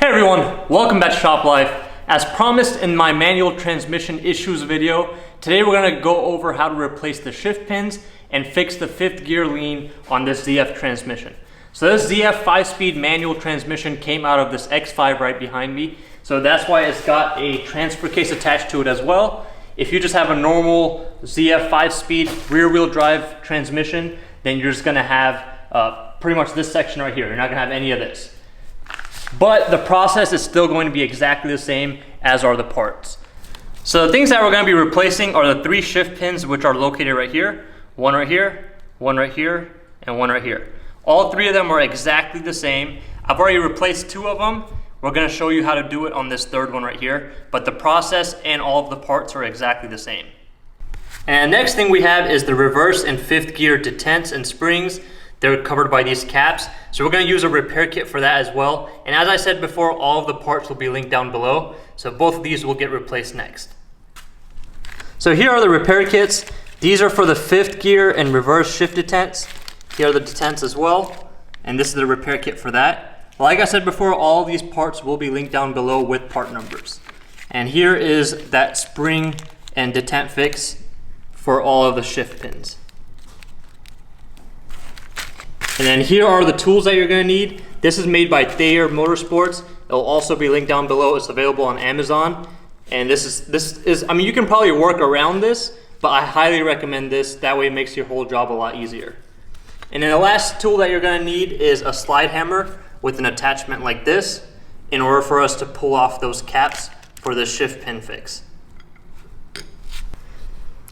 Hey everyone, welcome back to Shop Life. As promised in my manual transmission issues video, today we're going to go over how to replace the shift pins and fix the fifth gear lean on this ZF transmission. So this ZF 5-speed manual transmission came out of this X5 right behind me. So that's why it's got a transfer case attached to it as well. If you just have a normal ZF 5-speed rear wheel drive transmission, then you're just going to have pretty much this section right here. You're not going to have any of this. But the process is still going to be exactly the same as are the parts. So the things that we're going to be replacing are the 3 shift pins, which are located right here, one right here, one right here, and one right here. All 3 of them are exactly the same. I've already replaced 2 of them. We're going to show you how to do it on this 3rd one right here, but the process and all of the parts are exactly the same. And the next thing we have is the reverse and 5th gear detents and springs. They're covered by these caps. So we're going to use a repair kit for that as well. And as I said before, all of the parts will be linked down below. So both of these will get replaced next. So here are the repair kits. These are for the 5th gear and reverse shift detents. Here are the detents as well. And this is the repair kit for that. Like I said before, all of these parts will be linked down below with part numbers. And here is that spring and detent fix for all of the shift pins. And then here are the tools that you're going to need. This is made by Thayer Motorsports. It'll also be linked down below. It's available on Amazon. And this is I mean, you can probably work around this, but I highly recommend this. That way it makes your whole job a lot easier. And then the last tool that you're going to need is a slide hammer with an attachment like this in order for us to pull off those caps for the shift pin fix.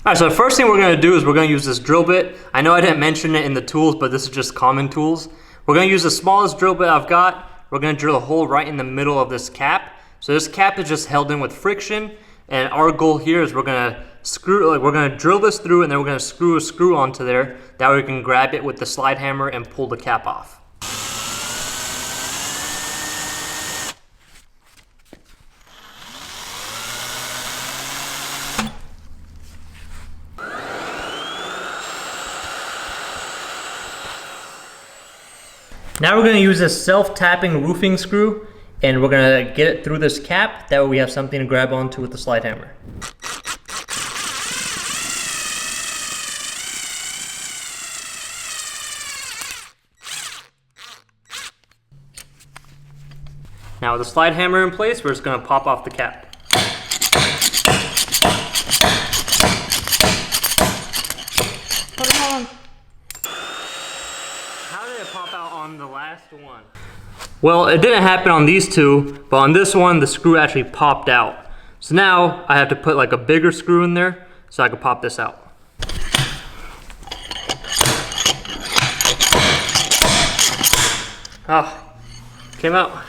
All right, so the first thing we're going to do is we're going to use this drill bit. I know I didn't mention it in the tools, but this is just common tools. We're going to use the smallest drill bit I've got. We're going to drill a hole right in the middle of this cap. So this cap is just held in with friction, and our goal here is we're going to drill this through, and then we're going to screw a screw onto there. That way we can grab it with the slide hammer and pull the cap off. Now we're going to use this self-tapping roofing screw, and we're going to get it through this cap. That way we have something to grab onto with the slide hammer. Now with the slide hammer in place, we're just going to pop off the cap. Put it on. How did it pop out on the last one? Well, it didn't happen on these 2, but on this one, the screw actually popped out. So now I have to put like a bigger screw in there so I can pop this out. Ah, came out.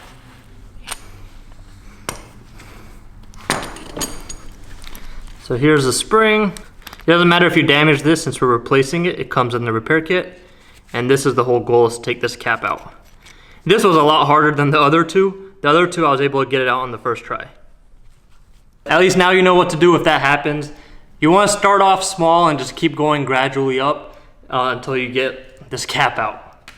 So here's the spring. It doesn't matter if you damage this since we're replacing it. It comes in the repair kit. And this is the whole goal, is to take this cap out. This was a lot harder than the other 2. The other 2 I was able to get it out on the first try. At least now you know what to do if that happens. You want to start off small and just keep going gradually up until you get this cap out.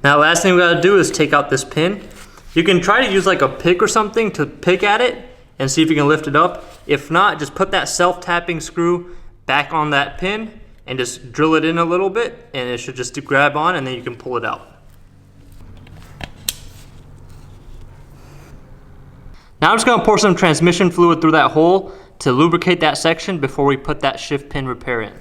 Now last thing we got to do is take out this pin. You can try to use like a pick or something to pick at it and see if you can lift it up. If not, just put that self-tapping screw back on that pin and just drill it in a little bit, and it should just grab on, and then you can pull it out. Now I'm just going to pour some transmission fluid through that hole to lubricate that section before we put that shift pin repair in. All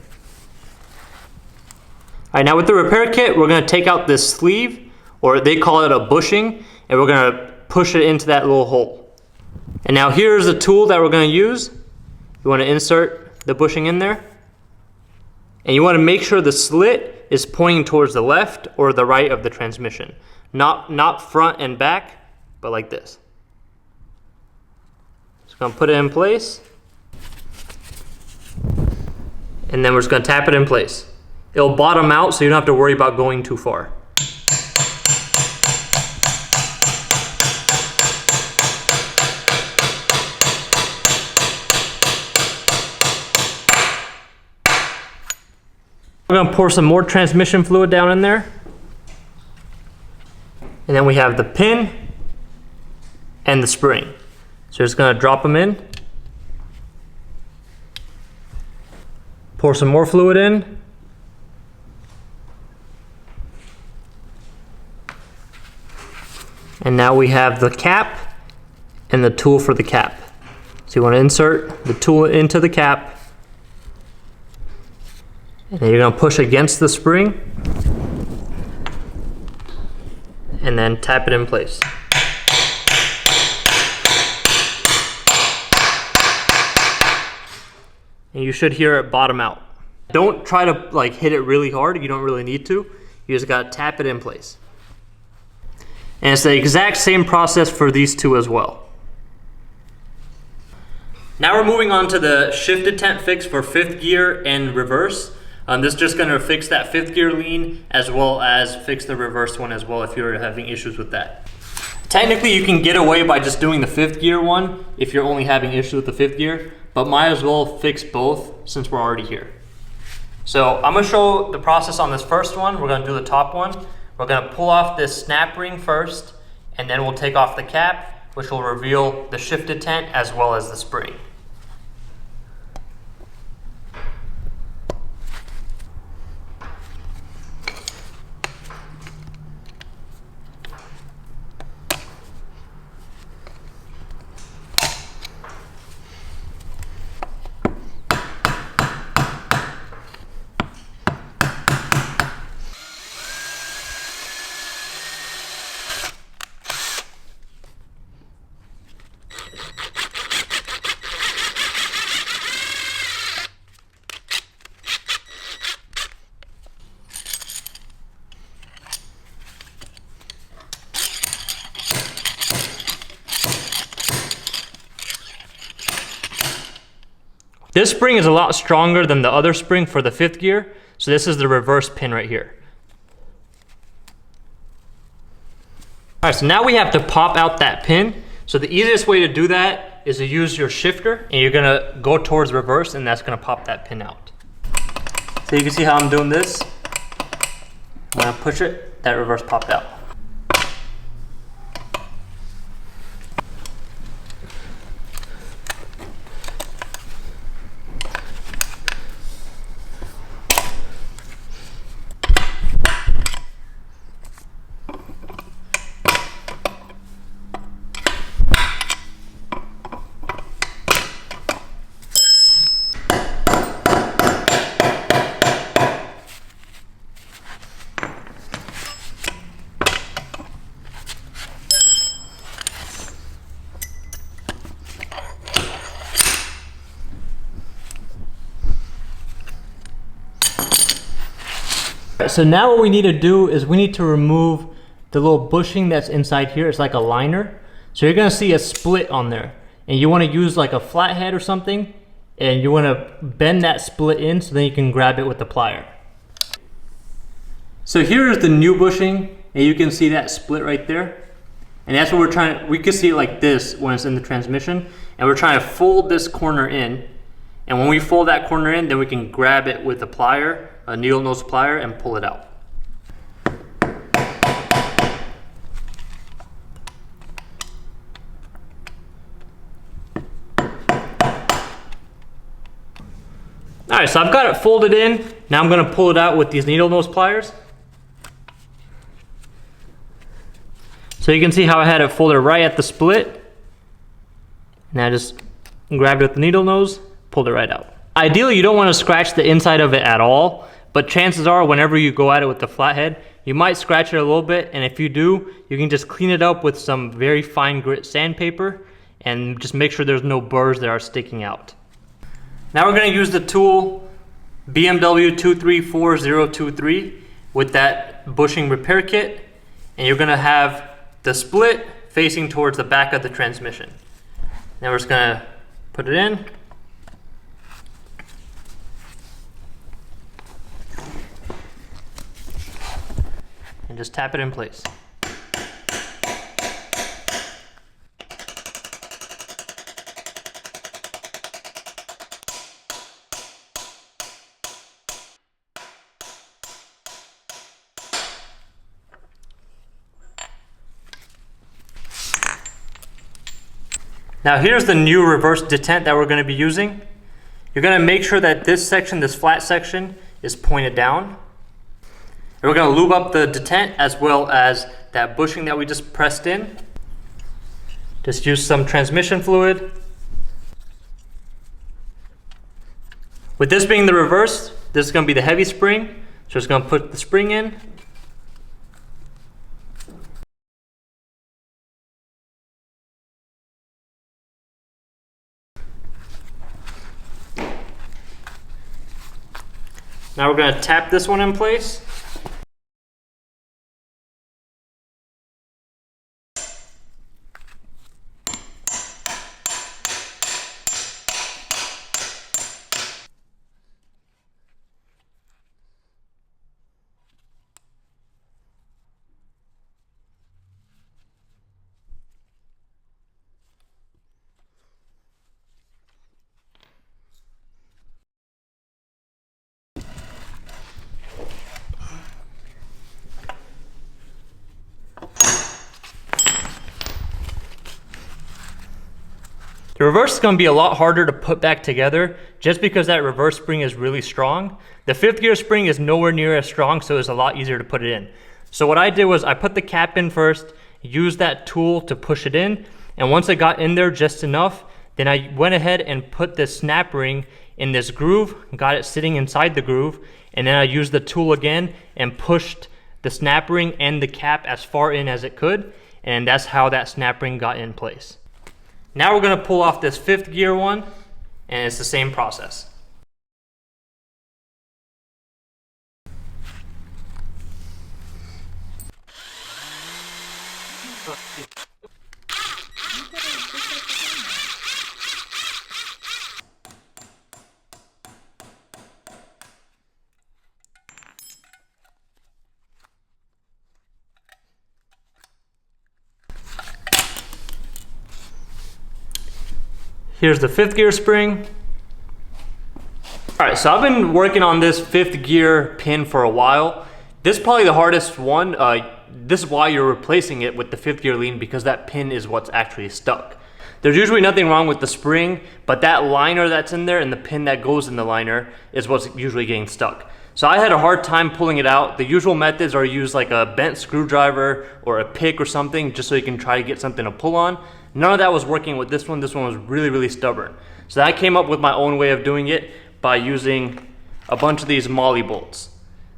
right, now with the repair kit, we're going to take out this sleeve, or they call it a bushing, and we're going to push it into that little hole. And now here's the tool that we're going to use. You want to insert the bushing in there. And you want to make sure the slit is pointing towards the left or the right of the transmission. Not front and back, but like this. Just going to put it in place. And then we're just going to tap it in place. It'll bottom out so you don't have to worry about going too far. We're going to pour some more transmission fluid down in there. And then we have the pin and the spring. So just gonna drop them in. Pour some more fluid in. And now we have the cap and the tool for the cap. So you want to insert the tool into the cap, and then you're going to push against the spring and then tap it in place. And you should hear it bottom out. Don't try to like hit it really hard. You don't really need to. You just got to tap it in place. And it's the exact same process for these two as well. Now we're moving on to the shift detent fix for 5th gear and reverse. This is just going to fix that 5th gear lean as well as fix the reverse one as well if you're having issues with that. Technically you can get away by just doing the 5th gear one if you're only having issues with the 5th gear, but might as well fix both since we're already here. So I'm going to show the process on this first one. We're going to do the top one. We're going to pull off this snap ring first, and then we'll take off the cap, which will reveal the shift detent as well as the spring. This spring is a lot stronger than the other spring for the 5th gear, so this is the reverse pin right here. All right, so now we have to pop out that pin. So the easiest way to do that is to use your shifter, and you're gonna go towards reverse, and that's gonna pop that pin out. So you can see how I'm doing this. When I push it, that reverse popped out. So now what we need to do is we need to remove the little bushing that's inside here. It's like a liner. So you're gonna see a split on there, and you wanna use like a flathead or something, and you wanna bend that split in so then you can grab it with the plier. So here is the new bushing, and you can see that split right there. And that's what we're trying, we can see it like this when it's in the transmission, and we're trying to fold this corner in. And when we fold that corner in, then we can grab it with a plier, a needle nose plier, and pull it out. All right, so I've got it folded in. Now I'm gonna pull it out with these needle nose pliers. So you can see how I had it folded right at the split. And I just grabbed it with the needle nose, pulled it right out. Ideally, you don't want to scratch the inside of it at all, but chances are whenever you go at it with the flathead, you might scratch it a little bit, and if you do, you can just clean it up with some very fine grit sandpaper and just make sure there's no burrs that are sticking out. Now we're going to use the tool BMW 234023 with that bushing repair kit, and you're going to have the split facing towards the back of the transmission. Now we're just going to put it in. And just tap it in place. Now here's the new reverse detent that we're going to be using. You're going to make sure that this section, this flat section, is pointed down. And we're going to lube up the detent as well as that bushing that we just pressed in. Just use some transmission fluid. With this being the reverse, this is going to be the heavy spring. So just going to put the spring in. Now we're going to tap this one in place. The reverse is going to be a lot harder to put back together just because that reverse spring is really strong. The 5th gear spring is nowhere near as strong, so it's a lot easier to put it in. So what I did was I put the cap in first, used that tool to push it in, and once it got in there just enough, then I went ahead and put this snap ring in this groove, got it sitting inside the groove, and then I used the tool again and pushed the snap ring and the cap as far in as it could, and that's how that snap ring got in place. Now we're going to pull off this 5th gear one, and it's the same process. Here's the 5th gear spring. All right, so I've been working on this 5th gear pin for a while. This is probably the hardest one. This is why you're replacing it with the 5th gear lean, because that pin is what's actually stuck. There's usually nothing wrong with the spring, but that liner that's in there and the pin that goes in the liner is what's usually getting stuck. So I had a hard time pulling it out. The usual methods are use like a bent screwdriver or a pick or something, just so you can try to get something to pull on. None of that was working with this one. This one was really, really stubborn. So I came up with my own way of doing it by using a bunch of these molly bolts.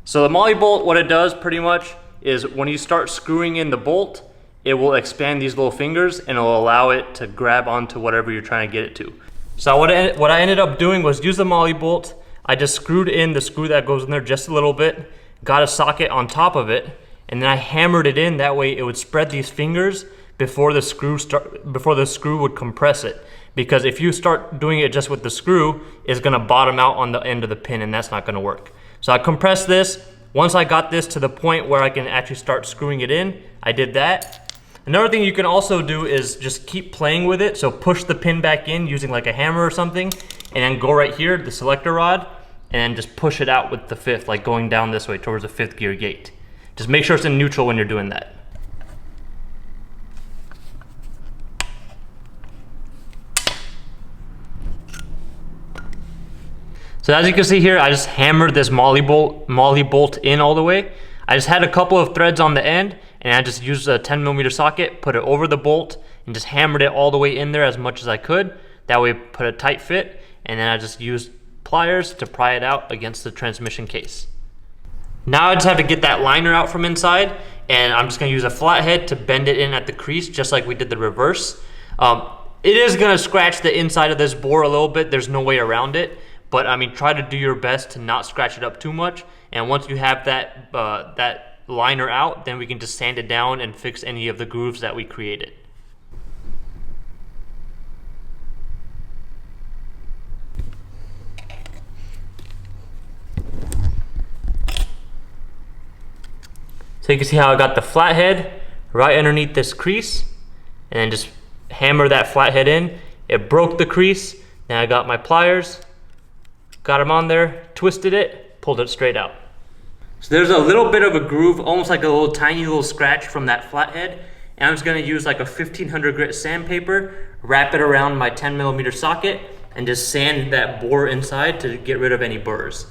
So the molly bolt, what it does pretty much is when you start screwing in the bolt, it will expand these little fingers and it'll allow it to grab onto whatever you're trying to get it to. So what I ended up doing was use the molly bolt. I just screwed in the screw that goes in there just a little bit, got a socket on top of it, and then I hammered it in. That way it would spread these fingers before the screw would compress it. Because if you start doing it just with the screw, it's gonna bottom out on the end of the pin, and that's not gonna work. So I compressed this. Once I got this to the point where I can actually start screwing it in, I did that. Another thing you can also do is just keep playing with it. So push the pin back in using like a hammer or something, and then go right here, the selector rod, and just push it out with the 5th, like going down this way towards the 5th gear gate. Just make sure it's in neutral when you're doing that. So as you can see here, I just hammered this molly bolt in all the way. I just had a couple of threads on the end, and I just used a 10mm socket, put it over the bolt, and just hammered it all the way in there as much as I could. That way it put a tight fit, and then I just used pliers to pry it out against the transmission case. Now I just have to get that liner out from inside, and I'm just gonna use a flathead to bend it in at the crease, just like we did the reverse. It is gonna scratch the inside of this bore a little bit. There's no way around it. But I mean, try to do your best to not scratch it up too much. And once you have that, that liner out, then we can just sand it down and fix any of the grooves that we created. So you can see how I got the flathead right underneath this crease, and then just hammer that flathead in. It broke the crease. Then I got my pliers, got them on there, twisted it, pulled it straight out. So there's a little bit of a groove, almost like a little tiny little scratch from that flathead, And I'm just gonna use like a 1500 grit sandpaper, wrap it around my 10mm socket, and just sand that bore inside to get rid of any burrs.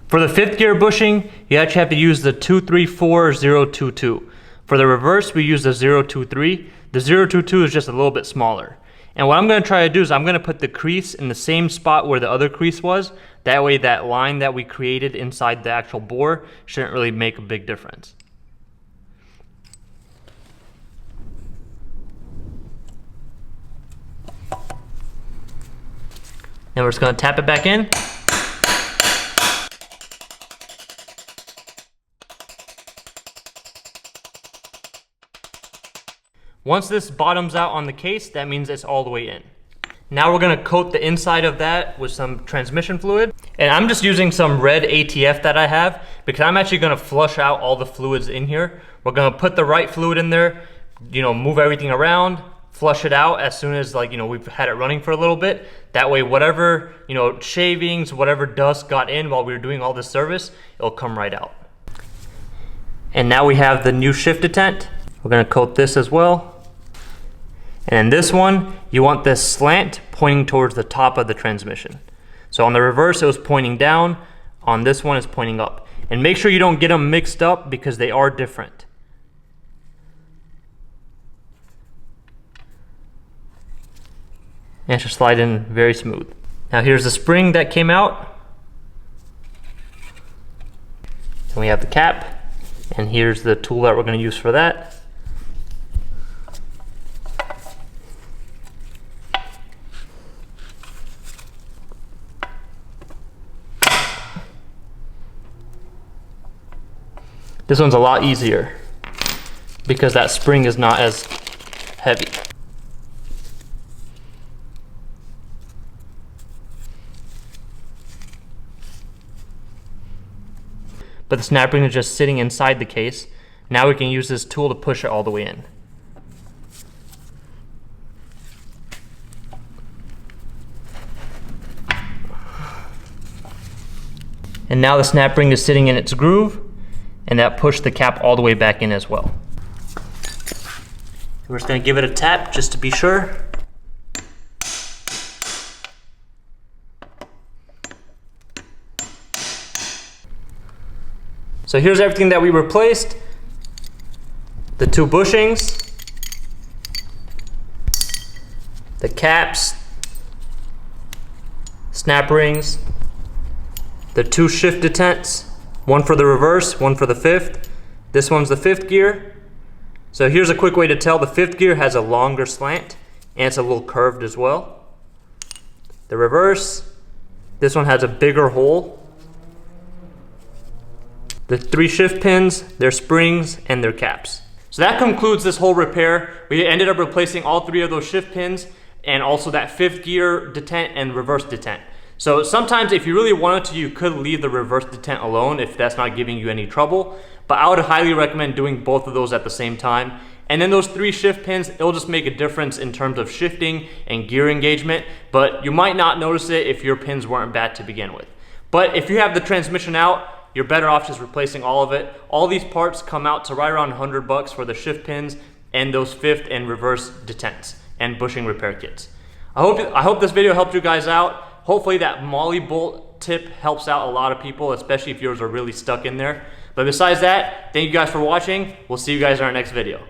For the 5th gear bushing, you actually have to use the 234022. For the reverse, we use the 023. The 022 is just a little bit smaller. And what I'm going to try to do is I'm going to put the crease in the same spot where the other crease was. That way that line that we created inside the actual bore shouldn't really make a big difference. Then we're just going to tap it back in. Once this bottoms out on the case, that means it's all the way in. Now we're gonna coat the inside of that with some transmission fluid. And I'm just using some red ATF that I have because I'm actually gonna flush out all the fluids in here. We're gonna put the right fluid in there, move everything around, flush it out as soon as we've had it running for a little bit. That way whatever, shavings, whatever dust got in while we were doing all this service, it'll come right out. And now we have the new shift detent. We're gonna coat this as well. And in this one, you want this slant pointing towards the top of the transmission. So on the reverse, it was pointing down. On this one, it's pointing up. And make sure you don't get them mixed up because they are different. And it should slide in very smooth. Now here's the spring that came out. And we have the cap. And here's the tool that we're gonna use for that. This one's a lot easier because that spring is not as heavy. But the snap ring is just sitting inside the case. Now we can use this tool to push it all the way in. And now the snap ring is sitting in its groove, and that pushed the cap all the way back in as well. We're just gonna give it a tap just to be sure. So here's everything that we replaced. The 2 bushings, the caps, snap rings, the 2 shift detents, one for the reverse, one for the 5th. This one's the 5th gear. So here's a quick way to tell. The 5th gear has a longer slant and it's a little curved as well. The reverse, this one has a bigger hole. The 3 shift pins, their springs, and their caps. So that concludes this whole repair. We ended up replacing all 3 of those shift pins and also that 5th gear detent and reverse detent. So sometimes if you really wanted to, you could leave the reverse detent alone if that's not giving you any trouble. But I would highly recommend doing both of those at the same time. And then those 3 shift pins, it'll just make a difference in terms of shifting and gear engagement, but you might not notice it if your pins weren't bad to begin with. But if you have the transmission out, you're better off just replacing all of it. All these parts come out to right around 100 bucks for the shift pins and those 5th and reverse detents and bushing repair kits. I hope this video helped you guys out. Hopefully that molly bolt tip helps out a lot of people, especially if yours are really stuck in there. But besides that, thank you guys for watching. We'll see you guys in our next video.